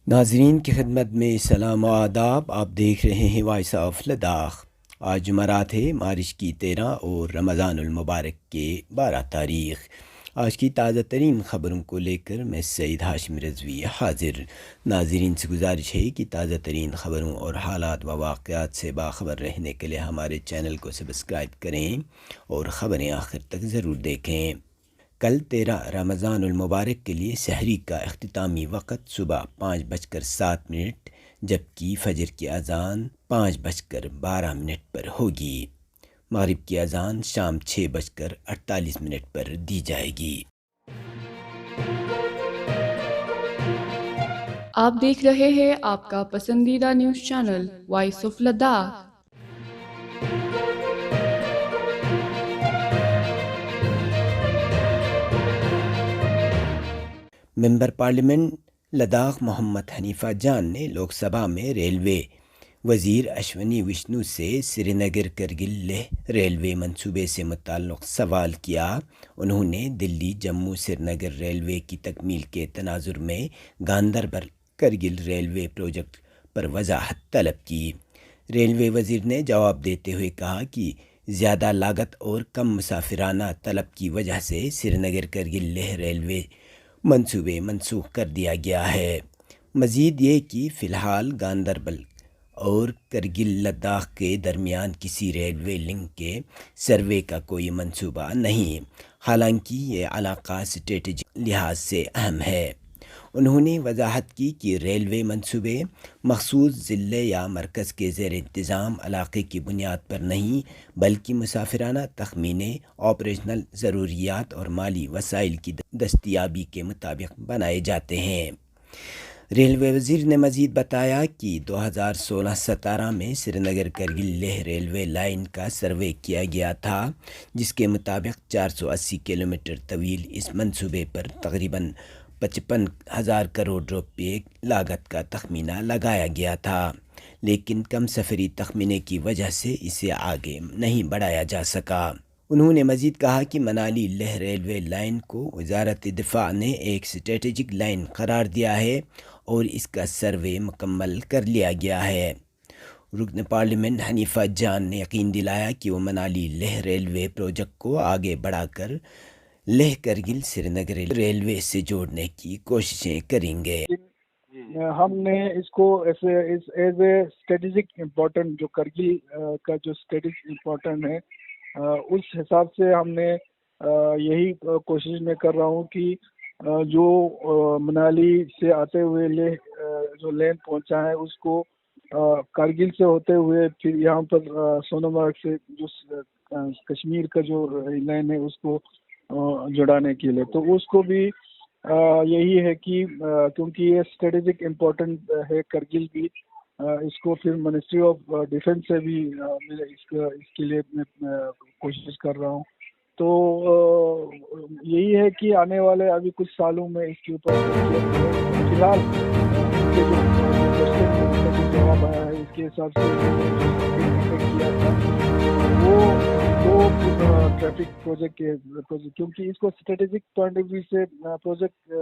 ناظرین کی خدمت میں سلام و آداب. آپ دیکھ رہے ہیں وائس آف لداخ. آج جمعرات ہے، مارچ کی 13 اور رمضان المبارک کے 12 تاریخ. آج کی تازہ ترین خبروں کو لے کر میں سعید ہاشم رضوی حاضر. ناظرین سے گزارش ہے کہ تازہ ترین خبروں اور حالات و واقعات سے باخبر رہنے کے لیے ہمارے چینل کو سبسکرائب کریں اور خبریں آخر تک ضرور دیکھیں. کل 13 رمضان المبارک کے لیے سحری کا اختتامی وقت صبح 5:07 جبکہ فجر کی اذان 5:12 پر ہوگی. مغرب کی اذان شام 6:48 پر دی جائے گی. آپ دیکھ رہے ہیں آپ کا پسندیدہ news channel voice of Ladakh. Member parliament Ladakh Mohammad Haneefa Jan نے لوک سبھا میں ریلوے وزیر اشونی وشنو سے سری نگر کرگل لیہ ریلوے منصوبے سے متعلق سوال کیا. انہوں نے دلی جموں سری نگر ریلوے کی تکمیل کے تناظر میں گاندربل کرگل ریلوے پروجیکٹ پر وضاحت طلب کی. ریلوے وزیر نے جواب دیتے ہوئے کہا کہ زیادہ لاگت اور کم مسافرانہ طلب کی وجہ سے سری نگر کرگل لیہ ریلوے منصوبے منسوخ کر دیا گیا ہے. مزید یہ کہ فی الحال گاندربل اور کرگل لداخ کے درمیان کسی ریلوے لنک کے سروے کا کوئی منصوبہ نہیں، حالانکہ یہ علاقہ اسٹریٹجک لحاظ سے اہم ہے. انہوں نے وضاحت کی کہ ریلوے منصوبے مخصوص ضلع یا مرکز کے زیر انتظام علاقے کی بنیاد پر نہیں بلکہ مسافرانہ تخمینے، آپریشنل ضروریات اور مالی وسائل کی دستیابی کے مطابق بنائے جاتے ہیں. ریلوے وزیر نے مزید بتایا کہ 2016-17 میں سری نگر کرگل لیہ ریلوے لائن کا سروے کیا گیا تھا، جس کے مطابق 480 کلومیٹر طویل اس منصوبے پر تقریباً 55,000 کروڑ روپے لاگت کا تخمینہ لگایا گیا تھا، لیکن کم سفری تخمینے کی وجہ سے اسے آگے نہیں بڑھایا جا سکا. انہوں نے مزید کہا کہ منالی لیہ ریلوے لائن کو وزارت دفاع نے ایک اسٹریٹجک لائن قرار دیا ہے اور اس کا سروے مکمل کر لیا گیا ہے. رکن پارلیمنٹ حنیفہ جان نے یقین دلایا کہ وہ منالی لیہ ریلوے پروجیکٹ کو آگے بڑھا کر لیہ کرگل سری نگر ریلوے سے جوڑنے کی کوششیں کریں گے. ہم نے اس کو ایز اے اسٹریٹجک امپورٹنٹ جو کرگل کا جو اسٹریٹجک امپورٹنٹ ہے اس حساب سے ہم نے یہی کوشش میں کر رہا ہوں کہ جو منالی سے آتے ہوئے جو لین پہنچا ہے اس کو کارگل سے ہوتے ہوئے پھر یہاں پر سونامرگ سے جو کشمیر کا جو لین ہے اس کو جڑانے کے لیے، تو اس کو بھی یہی ہے کہ کیونکہ یہ اسٹریٹجک امپورٹنٹ ہے کرگل بھی، اس کو پھر منسٹری آف ڈیفینس سے بھی اس کے لیے میں کوشش کر رہا ہوں. تو یہی ہے کہ آنے والے ابھی کچھ سالوں میں اس کے اوپر فی الحال جو جواب آیا ہے اس کے حساب سے کیا تھا وہ دو ٹریفک پروجیکٹ کے کیونکہ اس کو اسٹریٹجک پوائنٹ آف ویو سے پروجیکٹ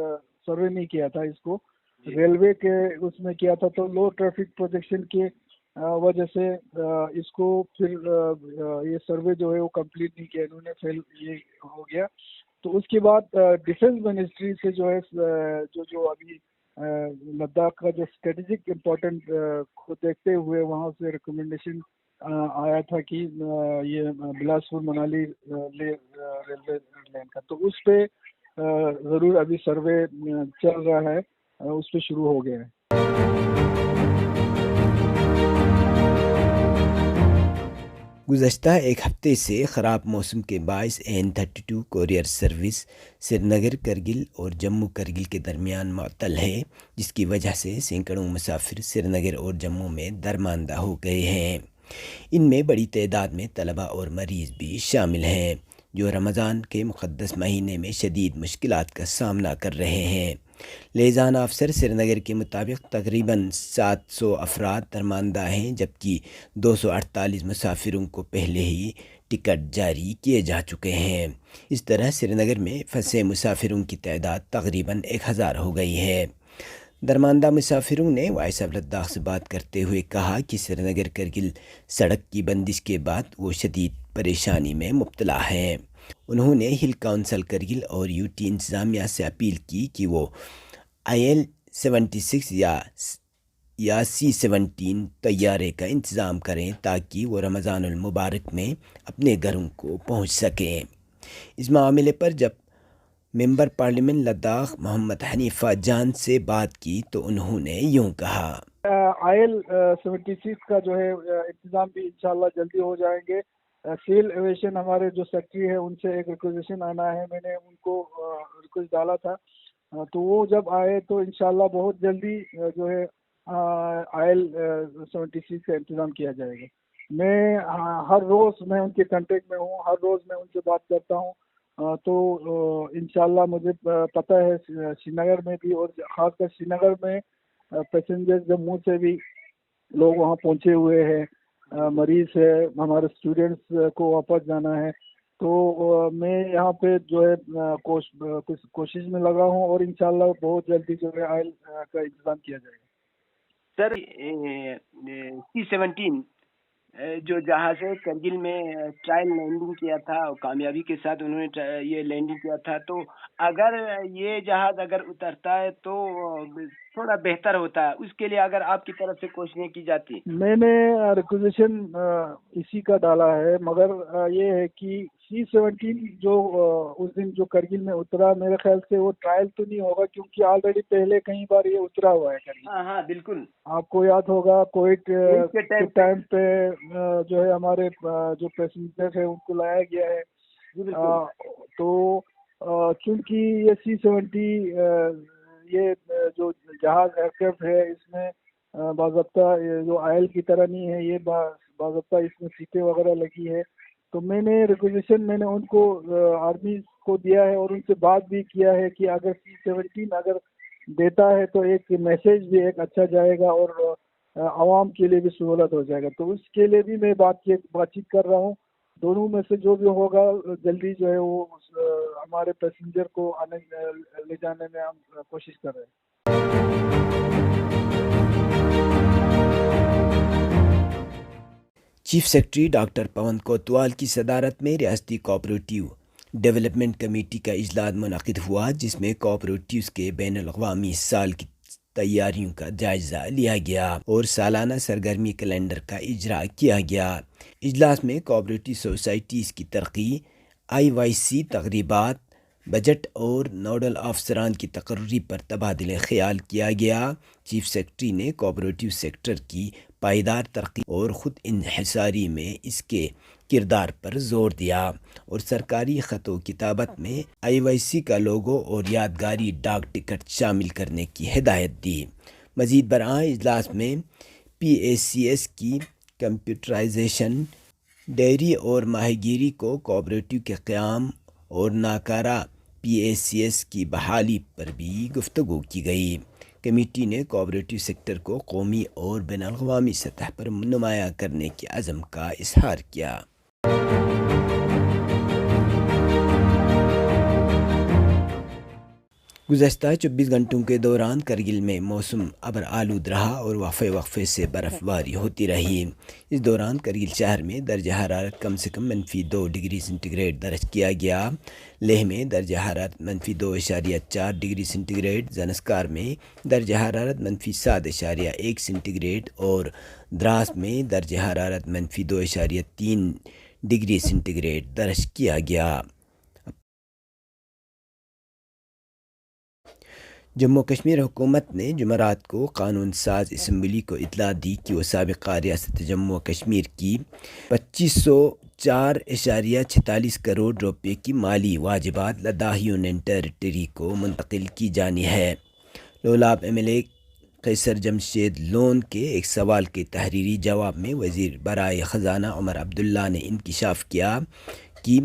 سروے نہیں کیا تھا، اس کو ریلوے کے اس میں کیا تھا، تو لو ٹریفک پروجیکشن کے وجہ سے اس کو پھر یہ سروے جو ہے وہ کمپلیٹ نہیں کیا، انہوں نے فیل یہ ہو گیا. تو اس کے بعد ڈیفینس منسٹری سے جو ہے جو ابھی لداخ کا جو اسٹریٹجک امپورٹنٹ کو دیکھتے ہوئے وہاں سے ریکمنڈیشن آیا تھا کہ یہ بلاسپور منالی ریلوے لائن کا، تو اس پہ ضرور ابھی سروے چل رہا ہے، اس پہ شروع ہو گیا ہے. گزشتہ ایک ہفتے سے خراب موسم کے باعث N32 کوریئر سروس سری نگر کرگل اور جموں کرگل کے درمیان معطل ہے، جس کی وجہ سے سینکڑوں مسافر سری نگر اور جموں میں درماندہ ہو گئے ہیں. ان میں بڑی تعداد میں طلبہ اور مریض بھی شامل ہیں جو رمضان کے مقدس مہینے میں شدید مشکلات کا سامنا کر رہے ہیں. لیزان افسر سری نگر کے مطابق تقریباً 700 افراد درماندہ ہیں، جبکہ 248 مسافروں کو پہلے ہی ٹکٹ جاری کیے جا چکے ہیں. اس طرح سری نگر میں پھنسے مسافروں کی تعداد تقریباً 1000 ہو گئی ہے. درماندہ مسافروں نے وائس آف لداخ سے بات کرتے ہوئے کہا کہ سری نگر کرگل سڑک کی بندش کے بعد وہ شدید پریشانی میں مبتلا ہیں۔ انہوں نے ہل کونسل کرگل اور یو ٹی انتظامیہ سے اپیل کی کہ وہ IL-76 یا C-17 طیارے کا انتظام کریں تاکہ وہ رمضان المبارک میں اپنے گھروں کو پہنچ سکیں۔ اس معاملے پر جب ممبر پارلیمنٹ لداخ محمد حنیفہ جان سے بات کی تو انہوں نے یوں کہا۔ IL-76 کا جو ہے انتظام بھی انشاءاللہ جلدی ہو جائیں گے۔ سول ایویشن ہمارے جو سیکٹری ہے ان سے ایک ریکویزیشن آنا ہے، میں نے ان کو ریکویسٹ ڈالا تھا، تو وہ جب آئے تو انشاءاللہ بہت جلدی جو ہے IL-76 کا انتظام کیا جائے گا۔ میں ہر روز میں ان کے کانٹیکٹ میں ہوں، ہر روز میں ان سے بات کرتا ہوں، تو انشاءاللہ مجھے پتہ ہے سری نگر میں بھی، اور خاص کر سری نگر میں پیسنجر جموں سے بھی لوگ وہاں پہنچے ہوئے ہیں، مریض ہے، ہمارے اسٹوڈنٹس کو واپس جانا ہے، تو میں یہاں پہ جو ہے کوشش میں لگا ہوں، اور انشاءاللہ بہت جلدی جو ہے آئل کا انتظام کیا جائے گا۔ سر C-17 جو جہاز ہے کرگل میں ٹرائل لینڈنگ کیا تھا، کامیابی کے ساتھ انہوں نے یہ لینڈنگ کیا تھا، تو اگر یہ جہاز اگر اترتا ہے تو تھوڑا بہتر ہوتا ہے، اس کے لیے اگر آپ کی طرف سے کوششیں کی جاتی۔ میں نے ریکویزیشن اسی کا ڈالا ہے، مگر یہ ہے کہ C-17 جو اس دن جو کرگل میں اترا، میرے خیال سے وہ ٹرائل تو نہیں ہوگا، کیونکہ آلریڈی پہلے کئی بار یہ اترا ہوا ہے کرگل۔ ہاں بالکل، آپ کو یاد ہوگا کووڈ کے ٹائم پہ جو ہے ہمارے جو پیسنجر ہیں ان کو لایا گیا ہے، تو چونکہ یہ C-70 یہ جو جہاز ایئرکرافٹ ہے، اس میں باضابطہ جو آئل کی طرح نہیں ہے، یہ باضابطہ اس میں سیٹیں وغیرہ لگی ہے، تو میں نے ریکویزیشن میں نے ان کو آرمی کو دیا ہے، اور ان سے بات بھی کیا ہے کہ اگر C-17 اگر دیتا ہے تو ایک میسیج بھی ایک اچھا جائے گا، اور عوام کے لیے بھی سہولت ہو جائے گا، تو اس کے لیے بھی میں بات چیت کر رہا ہوں۔ دونوں میں سے جو بھی ہوگا جلدی جو ہے وہ ہمارے پیسنجر کو لے جانے میں ہم کوشش کر رہے ہیں۔ چیف سیکرٹری ڈاکٹر پون کوتوال کی صدارت میں ریاستی کوآپریٹیو ڈیولپمنٹ کمیٹی کا اجلاس منعقد ہوا، جس میں کوآپریٹیوز کے بین الاقوامی سال کی تیاریوں کا جائزہ لیا گیا اور سالانہ سرگرمی کیلنڈر کا اجرا کیا گیا۔ اجلاس میں کوآپریٹیو سوسائٹیز کی ترقی، IYC تقریبات، بجٹ اور نوڈل افسران کی تقرری پر تبادلہ خیال کیا گیا۔ چیف سیکرٹری نے کوآپریٹیو سیکٹر کی پائیدار ترقی اور خود انحصاری میں اس کے کردار پر زور دیا، اور سرکاری خط و کتابت میں IYC کا لوگو اور یادگاری ڈاک ٹکٹ شامل کرنے کی ہدایت دی۔ مزید برآں اجلاس میں PACS کی کمپیوٹرائزیشن، ڈیری اور ماہی گیری کو کوآپریٹیو کے قیام اور ناکارہ PACS کی بحالی پر بھی گفتگو کی گئی۔ کمیٹی نے کوآپریٹیو سیکٹر کو قومی اور بین الاقوامی سطح پر نمایاں کرنے کے عزم کا اظہار کیا۔ گزشتہ 24 گھنٹوں کے دوران کرگل میں موسم ابر آلود رہا اور وقفے وقفے سے برف باری ہوتی رہی۔ اس دوران کرگل شہر میں درجہ حرارت کم سے کم -2 ڈگری سینٹی گریڈ درج کیا گیا۔ لیہ میں درجہ حرارت -2.4 ڈگری سینٹی گریڈ، زنسکار میں درجہ حرارت -7.1 سینٹی گریڈ اور دراس میں درجہ حرارت -2.3 ڈگری سینٹی گریڈ درج کیا گیا۔ جموں کشمیر حکومت نے جمعرات کو قانون ساز اسمبلی کو اطلاع دی کہ وہ سابقہ ریاست جموں کشمیر کی 2504.46 کروڑ روپے کی مالی واجبات لداخ یونین ٹیریٹری کو منتقل کی جانی ہے۔ لولاب MLA قیصر جمشید لون کے ایک سوال کے تحریری جواب میں وزیر برائے خزانہ عمر عبداللہ نے انکشاف کیا کہ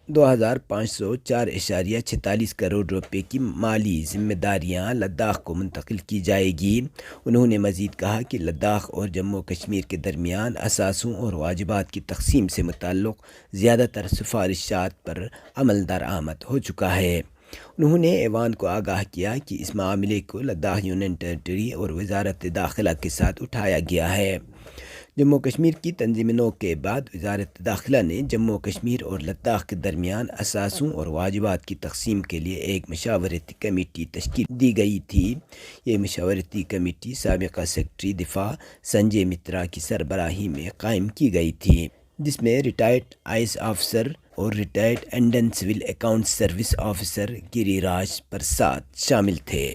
2504.46 کروڑ روپے کی مالی ذمہ داریاں لداخ کو منتقل کی جائے گی۔ انہوں نے مزید کہا کہ لداخ اور جموں کشمیر کے درمیان اثاثوں اور واجبات کی تقسیم سے متعلق زیادہ تر سفارشات پر عمل درآمد ہو چکا ہے۔ انہوں نے ایوان کو آگاہ کیا کہ اس معاملے کو لداخ یونین ٹیریٹری اور وزارت داخلہ کے ساتھ اٹھایا گیا ہے۔ جموں کشمیر کی تنظیم نو کے بعد وزارت داخلہ نے جموں کشمیر اور لداخ کے درمیان اثاثوں اور واجبات کی تقسیم کے لیے ایک مشاورتی کمیٹی تشکیل دی گئی تھی۔ یہ مشاورتی کمیٹی سابقہ سیکرٹری دفاع سنجے مترا کی سربراہی میں قائم کی گئی تھی، جس میں ریٹائرڈ آئیس آفیسر اور retired Indian civil account service officer گری راج پرساد شامل تھے۔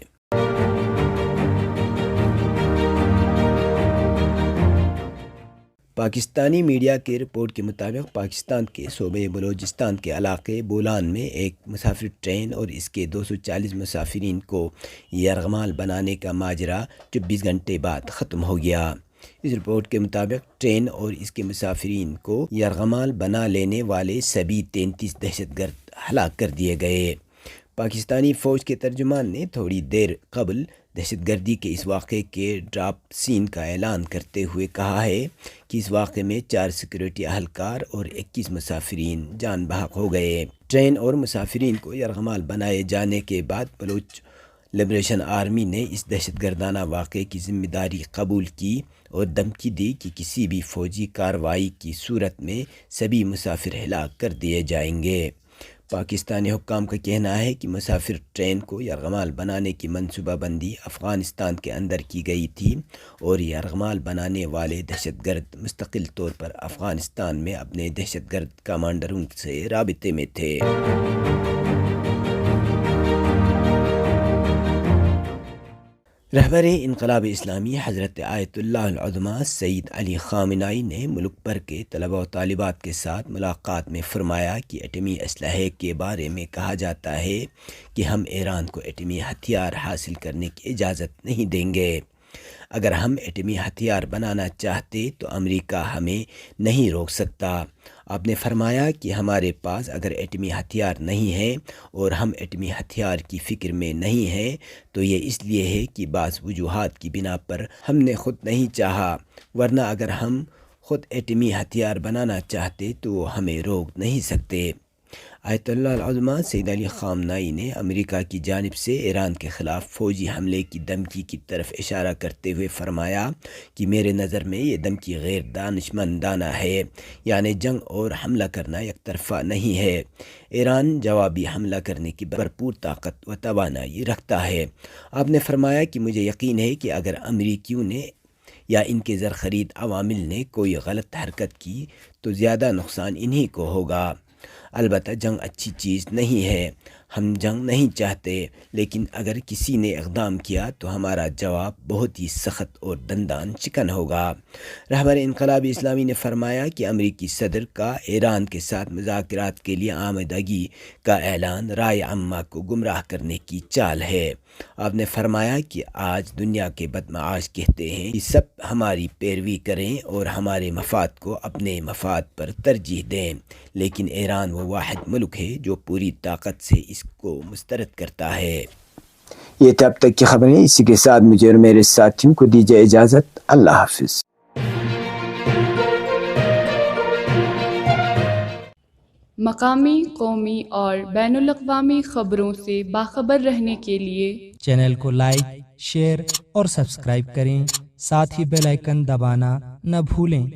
پاکستانی میڈیا کے رپورٹ کے مطابق پاکستان کے صوبے بلوچستان کے علاقے بولان میں ایک مسافر ٹرین اور اس کے 240 مسافرین کو یرغمال بنانے کا ماجرا 24 گھنٹے بعد ختم ہو گیا۔ اس رپورٹ کے مطابق ٹرین اور اس کے مسافرین کو یرغمال بنا لینے والے سبھی 33 دہشت گرد ہلاک کر دیے گئے۔ پاکستانی فوج کے ترجمان نے تھوڑی دیر قبل دہشت گردی کے اس واقعے کے ڈراپ سین کا اعلان کرتے ہوئے کہا ہے کہ اس واقعے میں 4 سیکورٹی اہلکار اور 21 مسافرین جان بحق ہو گئے۔ ٹرین اور مسافرین کو یرغمال بنائے جانے کے بعد بلوچ لبریشن آرمی نے اس دہشت گردانہ واقعے کی ذمہ داری قبول کی اور دھمکی دی کہ کسی بھی فوجی کارروائی کی صورت میں سبھی مسافر ہلاک کر دیے جائیں گے۔ پاکستانی حکام کا کہنا ہے کہ مسافر ٹرین کو یرغمال بنانے کی منصوبہ بندی افغانستان کے اندر کی گئی تھی اور یرغمال بنانے والے دہشت گرد مستقل طور پر افغانستان میں اپنے دہشت گرد کمانڈروں سے رابطے میں تھے۔ رہبر انقلاب اسلامی حضرت آیت اللہ العظمہ سید علی خامنہئی نے ملک بھر کے طلباء و طالبات کے ساتھ ملاقات میں فرمایا کہ ایٹمی اسلحے کے بارے میں کہا جاتا ہے کہ ہم ایران کو ایٹمی ہتھیار حاصل کرنے کی اجازت نہیں دیں گے۔ اگر ہم ایٹمی ہتھیار بنانا چاہتے تو امریکہ ہمیں نہیں روک سکتا۔ آپ نے فرمایا کہ ہمارے پاس اگر ایٹمی ہتھیار نہیں ہے اور ہم ایٹمی ہتھیار کی فکر میں نہیں ہیں تو یہ اس لیے ہے کہ بعض وجوہات کی بنا پر ہم نے خود نہیں چاہا، ورنہ اگر ہم خود ایٹمی ہتھیار بنانا چاہتے تو وہ ہمیں روک نہیں سکتے۔ آیت اللہ العظمہ سید علی خامنہئی نے امریکہ کی جانب سے ایران کے خلاف فوجی حملے کی دھمکی کی طرف اشارہ کرتے ہوئے فرمایا کہ میرے نظر میں یہ دھمکی غیر دانشمندانہ ہے، یعنی جنگ اور حملہ کرنا یک طرفہ نہیں ہے۔ ایران جوابی حملہ کرنے کی بھرپور طاقت و توانائی رکھتا ہے۔ آپ نے فرمایا کہ مجھے یقین ہے کہ اگر امریکیوں نے یا ان کے زر خرید عوامل نے کوئی غلط حرکت کی تو زیادہ نقصان انہی کو ہوگا۔ البتہ جنگ اچھی چیز نہیں ہے، ہم جنگ نہیں چاہتے، لیکن اگر کسی نے اقدام کیا تو ہمارا جواب بہت ہی سخت اور دندان شکن ہوگا۔ رہبر انقلاب اسلامی نے فرمایا کہ امریکی صدر کا ایران کے ساتھ مذاکرات کے لیے آمدگی کا اعلان رائے عامہ کو گمراہ کرنے کی چال ہے۔ آپ نے فرمایا کہ آج دنیا کے بدمعاش کہتے ہیں کہ سب ہماری پیروی کریں اور ہمارے مفاد کو اپنے مفاد پر ترجیح دیں، لیکن ایران وہ واحد ملک ہے جو پوری طاقت سے اس کو مسترد کرتا ہے۔ یہ تھے اب تک کی خبریں، اسی کے ساتھ مجھے اور میرے ساتھیوں کو دیجیے اجازت۔ اللہ حافظ۔ مقامی، قومی اور بین الاقوامی خبروں سے باخبر رہنے کے لیے چینل کو لائک، شیئر اور سبسکرائب کریں، ساتھ ہی بیل آئیکن دبانا نہ بھولیں۔